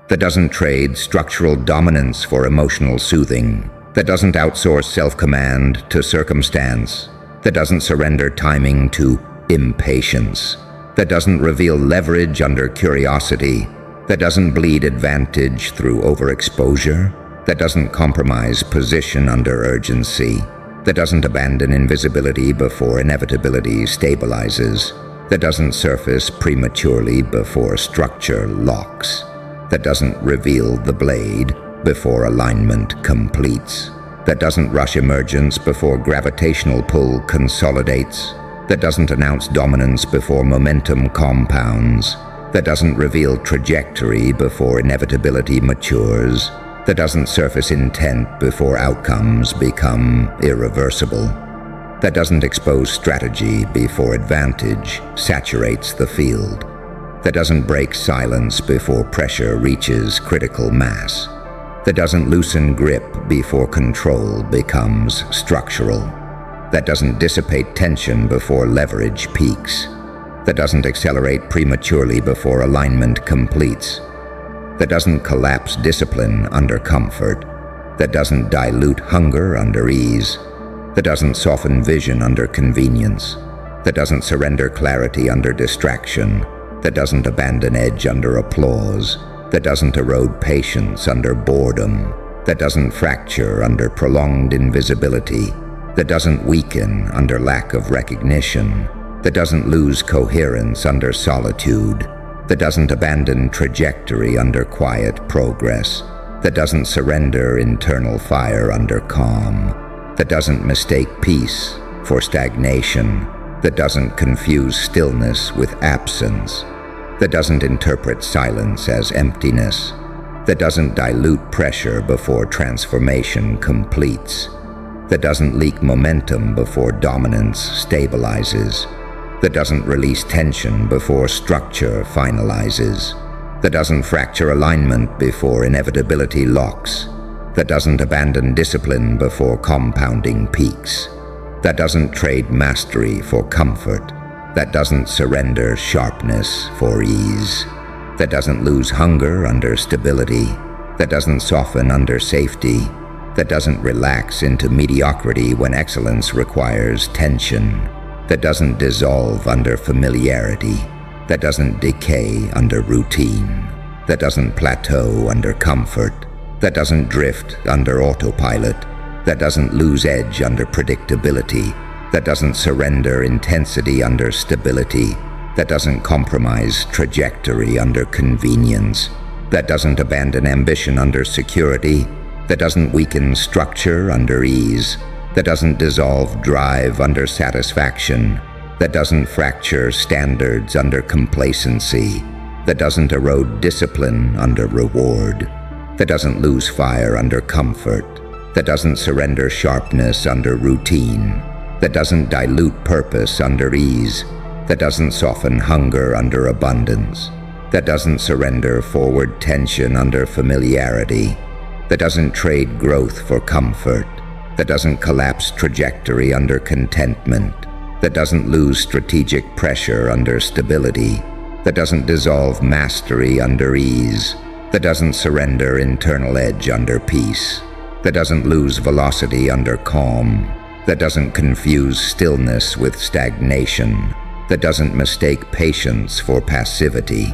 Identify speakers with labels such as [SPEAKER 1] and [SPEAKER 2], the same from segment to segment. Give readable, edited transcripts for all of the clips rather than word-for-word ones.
[SPEAKER 1] that doesn't trade structural dominance for emotional soothing, that doesn't outsource self-command to circumstance, that doesn't surrender timing to impatience, that doesn't reveal leverage under curiosity, that doesn't bleed advantage through overexposure, that doesn't compromise position under urgency, that doesn't abandon invisibility before inevitability stabilizes, that doesn't surface prematurely before structure locks, that doesn't reveal the blade before alignment completes, that doesn't rush emergence before gravitational pull consolidates, that doesn't announce dominance before momentum compounds, that doesn't reveal trajectory before inevitability matures, that doesn't surface intent before outcomes become irreversible, that doesn't expose strategy before advantage saturates the field, that doesn't break silence before pressure reaches critical mass, that doesn't loosen grip before control becomes structural, that doesn't dissipate tension before leverage peaks, that doesn't accelerate prematurely before alignment completes, that doesn't collapse discipline under comfort, that doesn't dilute hunger under ease, that doesn't soften vision under convenience, that doesn't surrender clarity under distraction, that doesn't abandon edge under applause, that doesn't erode patience under boredom, that doesn't fracture under prolonged invisibility, that doesn't weaken under lack of recognition, that doesn't lose coherence under solitude, that doesn't abandon trajectory under quiet progress, that doesn't surrender internal fire under calm, that doesn't mistake peace for stagnation, that doesn't confuse stillness with absence, that doesn't interpret silence as emptiness, that doesn't dilute pressure before transformation completes, that doesn't leak momentum before dominance stabilizes, that doesn't release tension before structure finalizes, that doesn't fracture alignment before inevitability locks, that doesn't abandon discipline before compounding peaks, that doesn't trade mastery for comfort, that doesn't surrender sharpness for ease, that doesn't lose hunger under stability, that doesn't soften under safety, that doesn't relax into mediocrity when excellence requires tension, that doesn't dissolve under familiarity, that doesn't decay under routine, that doesn't plateau under comfort, that doesn't drift under autopilot, that doesn't lose edge under predictability, that doesn't surrender intensity under stability, that doesn't compromise trajectory under convenience, that doesn't abandon ambition under security, that doesn't weaken structure under ease, that doesn't dissolve drive under satisfaction, that doesn't fracture standards under complacency, that doesn't erode discipline under reward, that doesn't lose fire under comfort, that doesn't surrender sharpness under routine, that doesn't dilute purpose under ease, that doesn't soften hunger under abundance, that doesn't surrender forward tension under familiarity, that doesn't trade growth for comfort, that doesn't collapse trajectory under contentment, that doesn't lose strategic pressure under stability, that doesn't dissolve mastery under ease, that doesn't surrender internal edge under peace, that doesn't lose velocity under calm, that doesn't confuse stillness with stagnation, that doesn't mistake patience for passivity,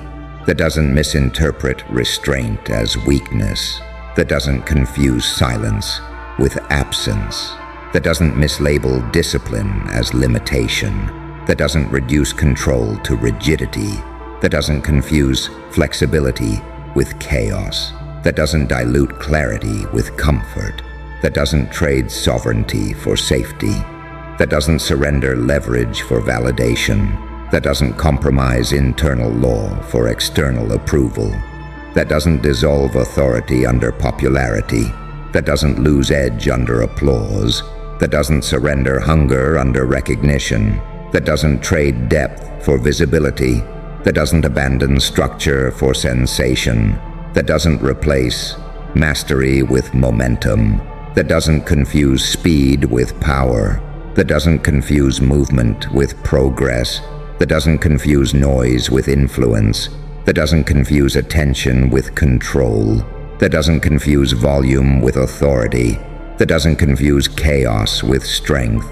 [SPEAKER 1] that doesn't misinterpret restraint as weakness, that doesn't confuse silence with absence, that doesn't mislabel discipline as limitation, that doesn't reduce control to rigidity, that doesn't confuse flexibility with chaos, that doesn't dilute clarity with comfort, that doesn't trade sovereignty for safety, that doesn't surrender leverage for validation, that doesn't compromise internal law for external approval, that doesn't dissolve authority under popularity, that doesn't lose edge under applause, that doesn't surrender hunger under recognition, that doesn't trade depth for visibility, that doesn't abandon structure for sensation, that doesn't replace mastery with momentum, that doesn't confuse speed with power, that doesn't confuse movement with progress, that doesn't confuse noise with influence, that doesn't confuse attention with control, that doesn't confuse volume with authority, that doesn't confuse chaos with strength,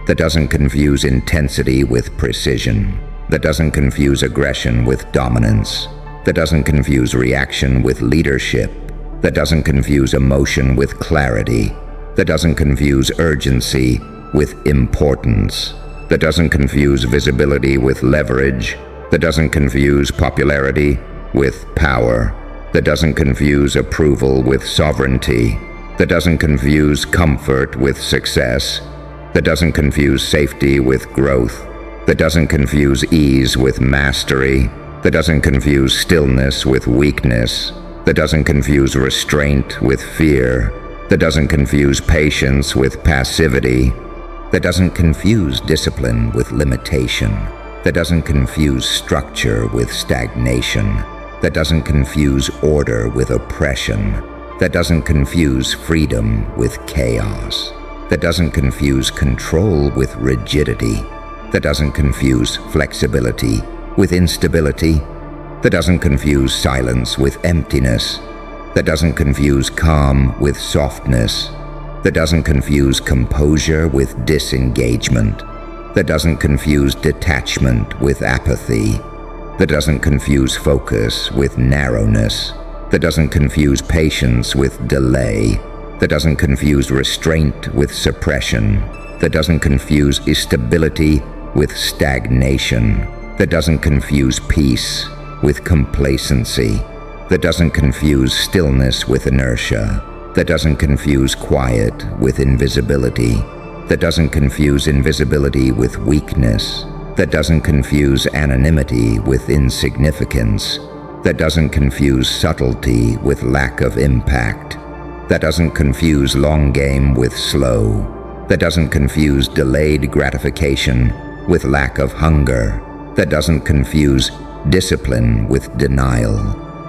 [SPEAKER 1] that doesn't confuse intensity with precision, that doesn't confuse aggression with dominance, that doesn't confuse reaction with leadership, that doesn't confuse emotion with clarity, that doesn't confuse urgency with importance, that doesn't confuse visibility with leverage, that doesn't confuse popularity with power, that doesn't confuse approval with sovereignty, that doesn't confuse comfort with success, that doesn't confuse safety with growth, that doesn't confuse ease with mastery, that doesn't confuse stillness with weakness, that doesn't confuse restraint with fear, that doesn't confuse patience with passivity, that doesn't confuse discipline with limitation, that doesn't confuse structure with stagnation, that doesn't confuse order with oppression, that doesn't confuse freedom with chaos, that doesn't confuse control with rigidity, that doesn't confuse flexibility with instability, that doesn't confuse silence with emptiness, that doesn't confuse calm with softness, that doesn't confuse composure with disengagement, that doesn't confuse detachment with apathy, that doesn't confuse focus with narrowness, that doesn't confuse patience with delay, that doesn't confuse restraint with suppression, that doesn't confuse stability with stagnation, that doesn't confuse peace with complacency, that doesn't confuse stillness with inertia, that doesn't confuse quiet with invisibility, that doesn't confuse invisibility with weakness, that doesn't confuse anonymity with insignificance, that doesn't confuse subtlety with lack of impact, that doesn't confuse long game with slow, that doesn't confuse delayed gratification with lack of hunger, that doesn't confuse discipline with denial,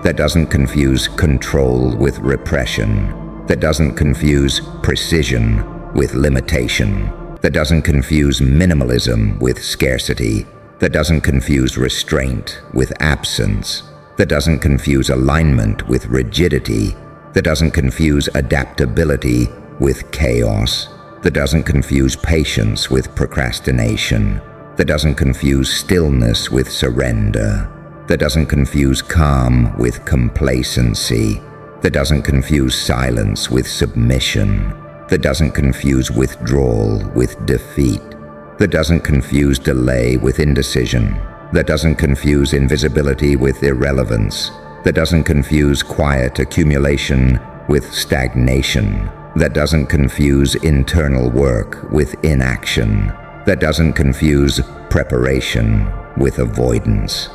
[SPEAKER 1] that doesn't confuse control with repression, that doesn't confuse precision with limitation, that doesn't confuse minimalism with scarcity, that doesn't confuse restraint with absence, that doesn't confuse alignment with rigidity, that doesn't confuse adaptability with chaos, that doesn't confuse patience with procrastination, that doesn't confuse stillness with surrender, that doesn't confuse calm with complacency, that doesn't confuse silence with submission, that doesn't confuse withdrawal with defeat, that doesn't confuse delay with indecision, that doesn't confuse invisibility with irrelevance, that doesn't confuse quiet accumulation with stagnation, that doesn't confuse internal work with inaction, that doesn't confuse preparation with avoidance,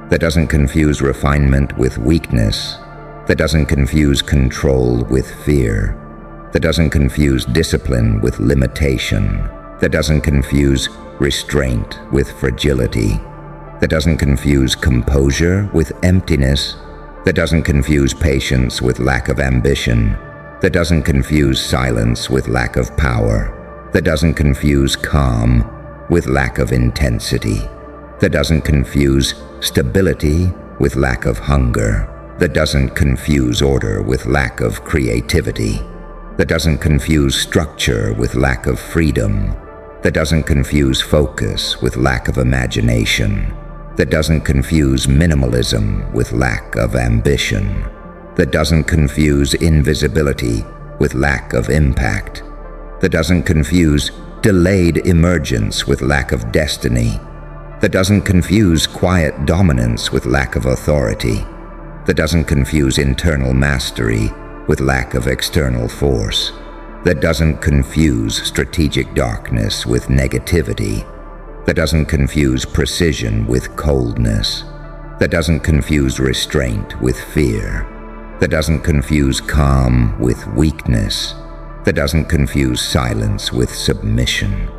[SPEAKER 1] that doesn't confuse refinement with weakness, that doesn't confuse control with fear, that doesn't confuse discipline with limitation, that doesn't confuse restraint with fragility, that doesn't confuse composure with emptiness, that doesn't confuse patience with lack of ambition, that doesn't confuse silence with lack of power, that doesn't confuse calm with lack of intensity, that doesn't confuse stability with lack of hunger, that doesn't confuse order with lack of creativity, that doesn't confuse structure with lack of freedom, that doesn't confuse focus with lack of imagination, that doesn't confuse minimalism with lack of ambition, that doesn't confuse invisibility with lack of impact, that doesn't confuse delayed emergence with lack of destiny, that doesn't confuse quiet dominance with lack of authority, that doesn't confuse internal mastery with lack of external force, that doesn't confuse strategic darkness with negativity, that doesn't confuse precision with coldness, that doesn't confuse restraint with fear, that doesn't confuse calm with weakness, that doesn't confuse silence with submission,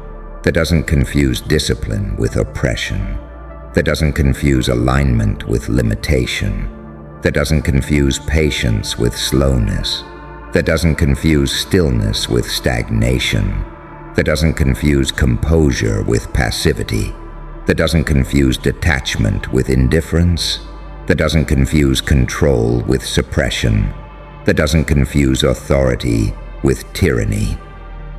[SPEAKER 1] that doesn't confuse discipline with oppression, that doesn't confuse alignment with limitation, that doesn't confuse patience with slowness, that doesn't confuse stillness with stagnation, that doesn't confuse composure with passivity, that doesn't confuse detachment with indifference, that doesn't confuse control with suppression, that doesn't confuse authority with tyranny,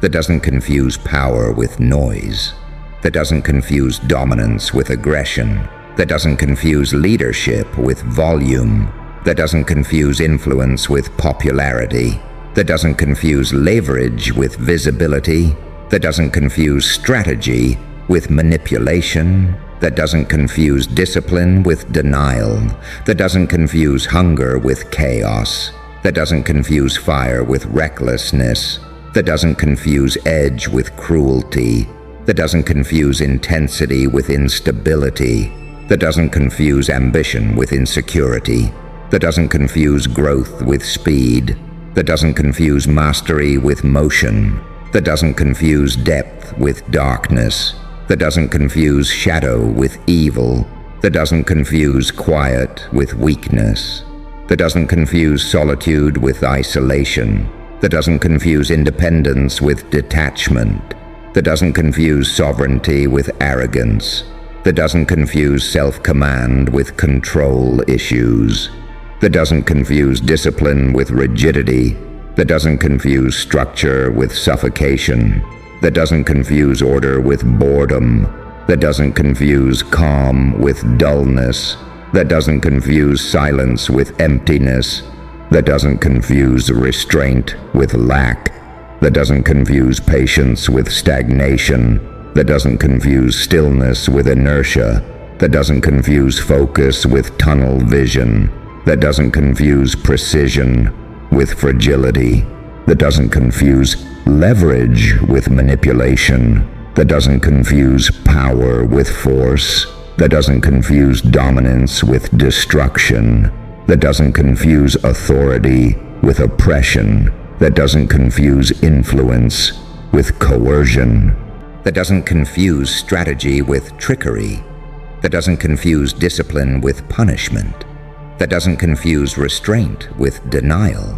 [SPEAKER 1] that doesn't confuse power with noise, that doesn't confuse dominance with aggression, that doesn't confuse leadership with volume, that doesn't confuse influence with popularity, that doesn't confuse leverage with visibility, that doesn't confuse strategy with manipulation, that doesn't confuse discipline with denial, that doesn't confuse hunger with chaos, that doesn't confuse fire with recklessness, that doesn't confuse edge with cruelty, that doesn't confuse intensity with instability, that doesn't confuse ambition with insecurity, that doesn't confuse growth with speed, that doesn't confuse mastery with motion, that doesn't confuse depth with darkness, that doesn't confuse shadow with evil, that doesn't confuse quiet with weakness, that doesn't confuse solitude with isolation, that doesn't confuse independence with detachment, that doesn't confuse sovereignty with arrogance, that doesn't confuse self-command with control issues, that doesn't confuse discipline with rigidity, that doesn't confuse structure with suffocation, that doesn't confuse order with boredom, that doesn't confuse calm with dullness, that doesn't confuse silence with emptiness, that doesn't confuse restraint with lack, that doesn't confuse patience with stagnation, that doesn't confuse stillness with inertia, that doesn't confuse focus with tunnel vision, that doesn't confuse precision with fragility, that doesn't confuse leverage with manipulation, that doesn't confuse power with force, that doesn't confuse dominance with destruction, that doesn't confuse authority with oppression, that doesn't confuse influence with coercion, that doesn't confuse strategy with trickery, that doesn't confuse discipline with punishment, that doesn't confuse restraint with denial,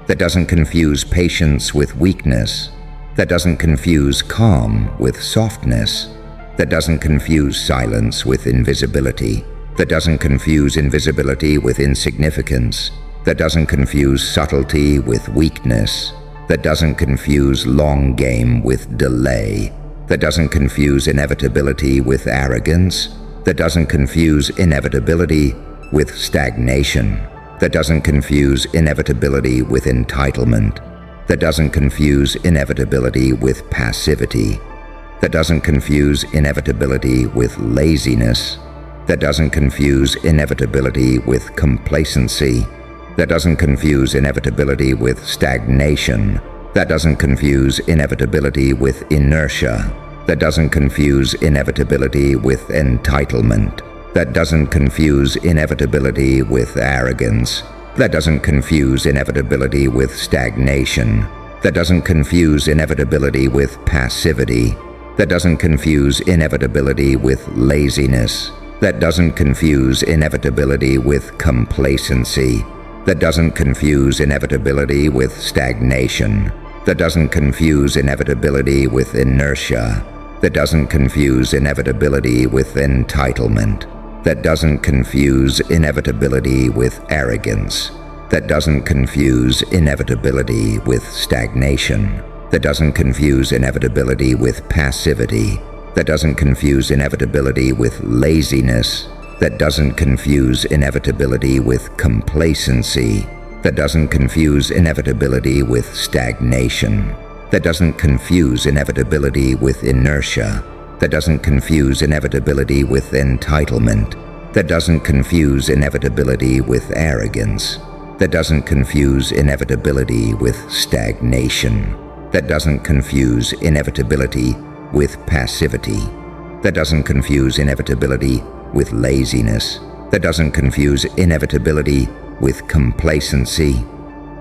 [SPEAKER 1] that doesn't confuse patience with weakness, that doesn't confuse calm with softness, that doesn't confuse silence with invisibility, that doesn't confuse invisibility with insignificance, that doesn't confuse subtlety with weakness, that doesn't confuse long game with delay, that doesn't confuse inevitability with arrogance, that doesn't confuse inevitability with stagnation, that doesn't confuse inevitability with entitlement, that doesn't confuse inevitability with passivity, that doesn't confuse inevitability with laziness, that doesn't confuse inevitability with complacency, that doesn't confuse inevitability with stagnation, that doesn't confuse inevitability with inertia, that doesn't confuse inevitability with entitlement, that doesn't confuse inevitability with arrogance, that doesn't confuse inevitability with stagnation, that doesn't confuse inevitability with passivity, that doesn't confuse inevitability with laziness, that doesn't confuse inevitability with complacency, that doesn't confuse inevitability with stagnation, that doesn't confuse inevitability with inertia, that doesn't confuse inevitability with entitlement, that doesn't confuse inevitability with arrogance, that doesn't confuse inevitability with stagnation, that doesn't confuse inevitability with passivity, that doesn't confuse inevitability with laziness, that doesn't confuse inevitability with complacency, that doesn't confuse inevitability with stagnation, that doesn't confuse inevitability with inertia, that doesn't confuse inevitability with entitlement, that doesn't confuse inevitability with arrogance, that doesn't confuse inevitability with stagnation, that doesn't confuse inevitability with passivity, that doesn't confuse inevitability with laziness, that doesn't confuse inevitability with complacency,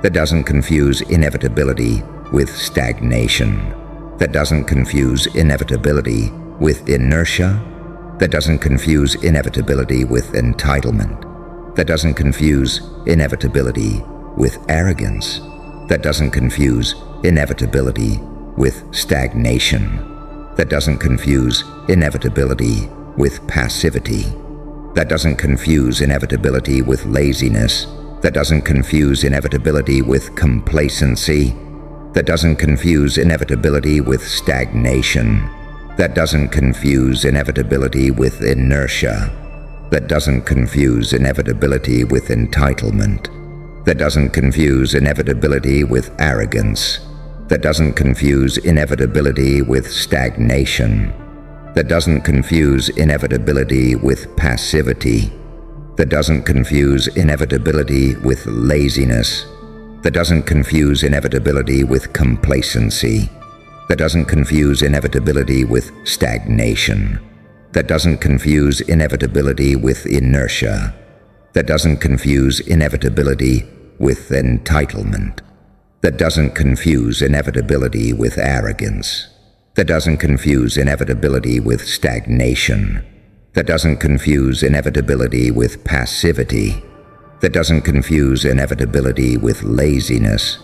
[SPEAKER 1] that doesn't confuse inevitability with stagnation, that doesn't confuse inevitability with inertia, that doesn't confuse inevitability with entitlement, that doesn't confuse inevitability with arrogance, that doesn't confuse inevitability with stagnation, that doesn't confuse inevitability with passivity, that doesn't confuse inevitability with laziness, that doesn't confuse inevitability with complacency, that doesn't confuse inevitability with stagnation, that doesn't confuse inevitability with inertia, that doesn't confuse inevitability with entitlement, that doesn't confuse inevitability with arrogance, that doesn't confuse inevitability with stagnation, that doesn't confuse inevitability with passivity, that doesn't confuse inevitability with laziness, that doesn't confuse inevitability with complacency, that doesn't confuse inevitability with stagnation, that doesn't confuse inevitability with inertia, that doesn't confuse inevitability with entitlement, that doesn't confuse inevitability with arrogance, that doesn't confuse inevitability with stagnation, that doesn't confuse inevitability with passivity, that doesn't confuse inevitability with laziness,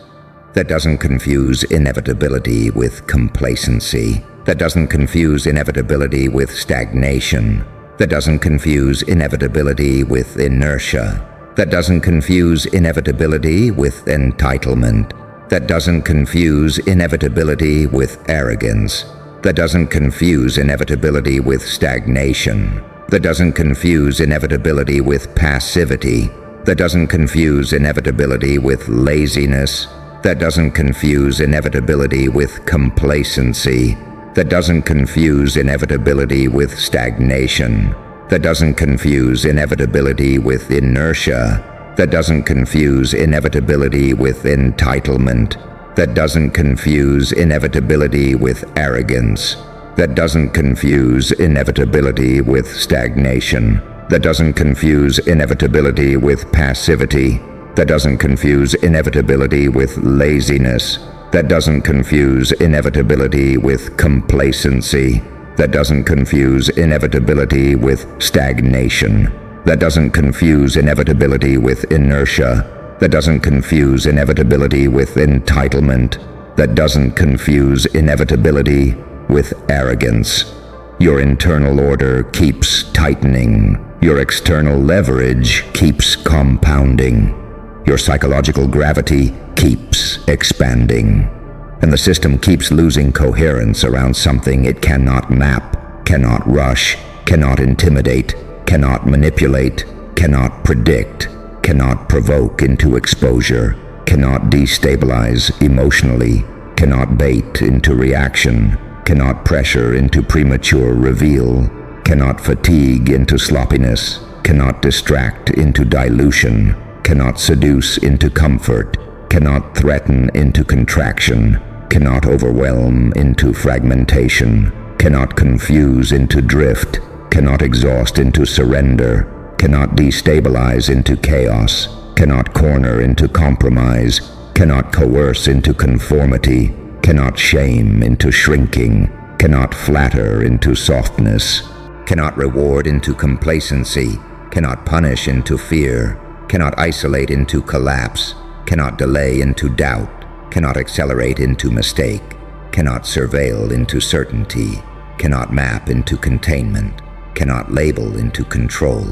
[SPEAKER 1] that doesn't confuse inevitability with complacency, that doesn't confuse inevitability with stagnation, that doesn't confuse inevitability with inertia, that doesn't confuse inevitability with entitlement, that doesn't confuse inevitability with arrogance, that doesn't confuse inevitability with stagnation, that doesn't confuse inevitability with passivity, that doesn't confuse inevitability with laziness, that doesn't confuse inevitability with complacency, that doesn't confuse inevitability with stagnation, that doesn't confuse inevitability with inertia, that doesn't confuse inevitability with entitlement, that doesn't confuse inevitability with arrogance, that doesn't confuse inevitability with stagnation, that doesn't confuse inevitability with passivity, that doesn't confuse inevitability with laziness, that doesn't confuse inevitability with complacency, that doesn't confuse inevitability with stagnation, that doesn't confuse inevitability with inertia, that doesn't confuse inevitability with entitlement, that doesn't confuse inevitability with arrogance. Your internal order keeps tightening. Your external leverage keeps compounding. Your psychological gravity keeps expanding. And the system keeps losing coherence around something it cannot map, cannot rush, cannot intimidate, cannot manipulate, cannot predict, cannot provoke into exposure, cannot destabilize emotionally, cannot bait into reaction, cannot pressure into premature reveal, cannot fatigue into sloppiness, cannot distract into dilution, cannot seduce into comfort, cannot threaten into contraction, cannot overwhelm into fragmentation, cannot confuse into drift, cannot exhaust into surrender, cannot destabilize into chaos, cannot corner into compromise, cannot coerce into conformity, cannot shame into shrinking, cannot flatter into softness, cannot reward into complacency, cannot punish into fear, cannot isolate into collapse, cannot delay into doubt, cannot accelerate into mistake, cannot surveil into certainty, cannot map into containment, cannot label into control,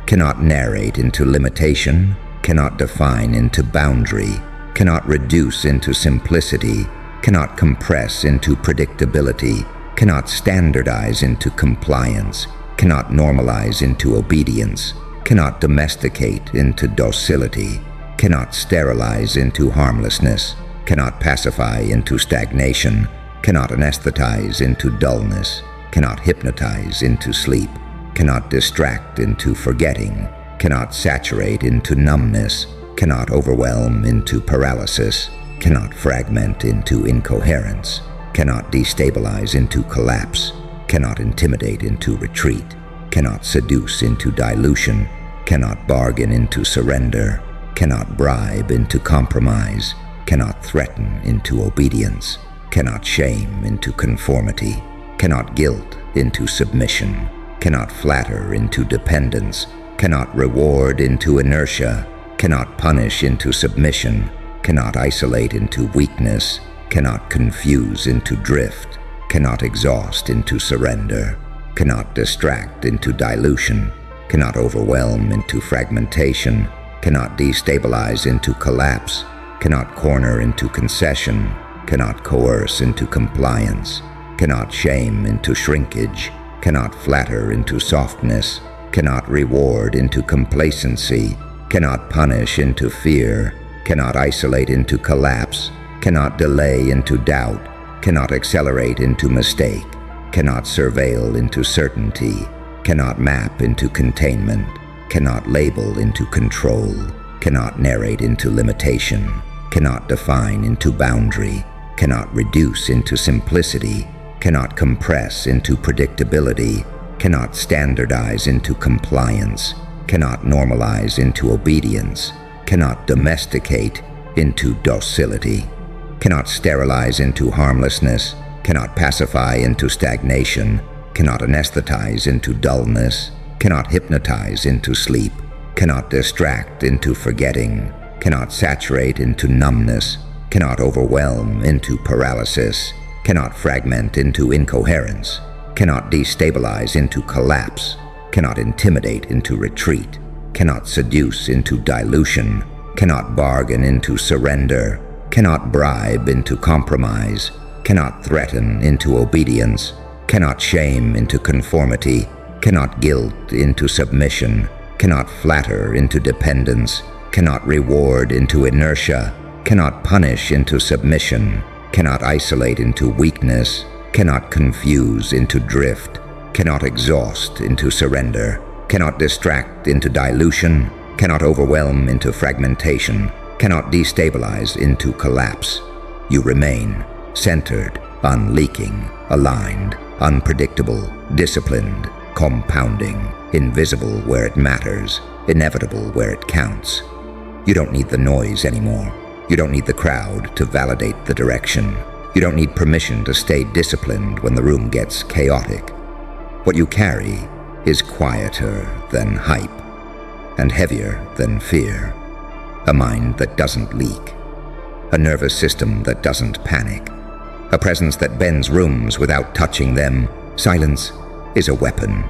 [SPEAKER 1] cannot narrate into limitation, cannot define into boundary, cannot reduce into simplicity, cannot compress into predictability, cannot standardize into compliance, cannot normalize into obedience, cannot domesticate into docility, cannot sterilize into harmlessness, cannot pacify into stagnation, cannot anesthetize into dullness, cannot hypnotize into sleep, cannot distract into forgetting, cannot saturate into numbness, cannot overwhelm into paralysis, cannot fragment into incoherence, cannot destabilize into collapse, cannot intimidate into retreat, cannot seduce into dilution, cannot bargain into surrender, cannot bribe into compromise, cannot threaten into obedience, cannot shame into conformity, cannot guilt into submission, cannot flatter into dependence, cannot reward into inertia, cannot punish into submission, cannot isolate into weakness, cannot confuse into drift, cannot exhaust into surrender, cannot distract into dilution, cannot overwhelm into fragmentation, cannot destabilize into collapse, cannot corner into concession, cannot coerce into compliance, cannot shame into shrinkage, cannot flatter into softness, cannot reward into complacency, cannot punish into fear, cannot isolate into collapse, cannot delay into doubt, cannot accelerate into mistake, cannot surveil into certainty, cannot map into containment, cannot label into control, cannot narrate into limitation, cannot define into boundary, cannot reduce into simplicity, cannot compress into predictability, cannot standardize into compliance, cannot normalize into obedience, cannot domesticate into docility, cannot sterilize into harmlessness, cannot pacify into stagnation, cannot anesthetize into dullness, cannot hypnotize into sleep, cannot distract into forgetting, cannot saturate into numbness, cannot overwhelm into paralysis, cannot fragment into incoherence, cannot destabilize into collapse, cannot intimidate into retreat, cannot seduce into dilution, cannot bargain into surrender, cannot bribe into compromise, cannot threaten into obedience, cannot shame into conformity, cannot guilt into submission, cannot flatter into dependence, cannot reward into inertia, cannot punish into submission, cannot isolate into weakness, cannot confuse into drift, cannot exhaust into surrender, cannot distract into dilution, cannot overwhelm into fragmentation, cannot destabilize into collapse. You remain centered, unleaking, aligned, unpredictable, disciplined, compounding, invisible where it matters, inevitable where it counts. You don't need the noise anymore. You don't need the crowd to validate the direction. You don't need permission to stay disciplined when the room gets chaotic. What you carry is quieter than hype and heavier than fear. A mind that doesn't leak. A nervous system that doesn't panic. A presence that bends rooms without touching them. Silence is a weapon.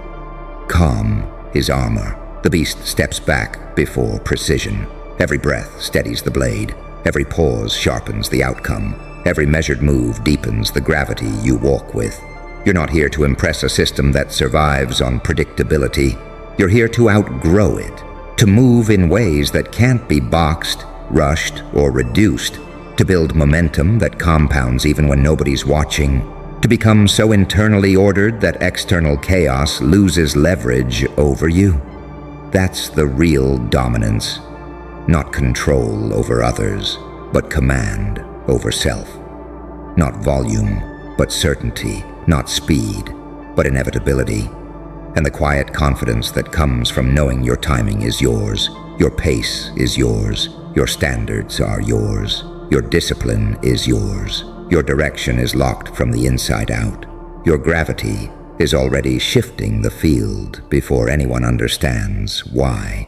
[SPEAKER 1] Calm is armor. The beast steps back before precision. Every breath steadies the blade. Every pause sharpens the outcome. Every measured move deepens the gravity you walk with. You're not here to impress a system that survives on predictability. You're here to outgrow it, to move in ways that can't be boxed, rushed, or reduced, to build momentum that compounds even when nobody's watching, to become so internally ordered that external chaos loses leverage over you. That's the real dominance. Not control over others, but command over self. Not volume, but certainty. Not speed, but inevitability. And the quiet confidence that comes from knowing your timing is yours, your pace is yours, your standards are yours, your discipline is yours, your direction is locked from the inside out. Your gravity is already shifting the field before anyone understands why.